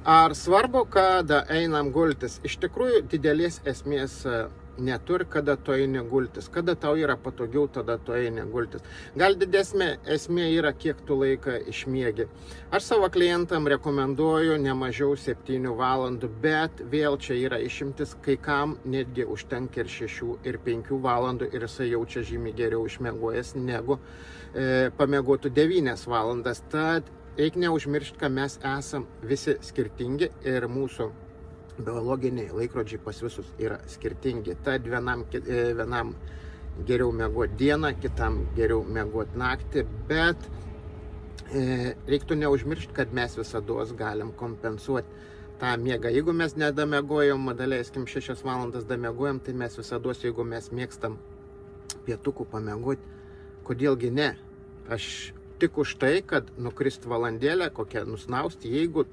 Ar svarbu, kada einam gultis? Iš tikrųjų, didelės esmės neturi, kada tu eini gultis. Kada tau yra patogiau, tada tu eini gultis. Gal didesnė esmė yra, kiek tu laiką išmiegi. Aš savo klientam rekomenduoju ne mažiau 7 valandų, bet vėl čia yra išimtis, kai kam netgi užtenka ir 6 ir 5 valandų ir jisai jaučia žymiai geriau išmiegojęs negu pamiegotų 9 valandas. Tad reikia neužmiršti, kad mes esam visi skirtingi ir mūsų biologiniai laikrodžiai pas visus yra skirtingi. Tad vienam geriau miegoti dieną, kitam geriau miegoti naktį, bet reiktų neužmiršti, kad mes visados galim kompensuoti tą miegą. Jeigu mes nedamiegojom, daleiskim 6 valandas damiegojom, tai mes visados, jeigu mes mėgstam pietukų pamiegoti, kodėlgi ne? Aš tik už tai, kad nukrist valandėlę, kokią nusnausti, jeigu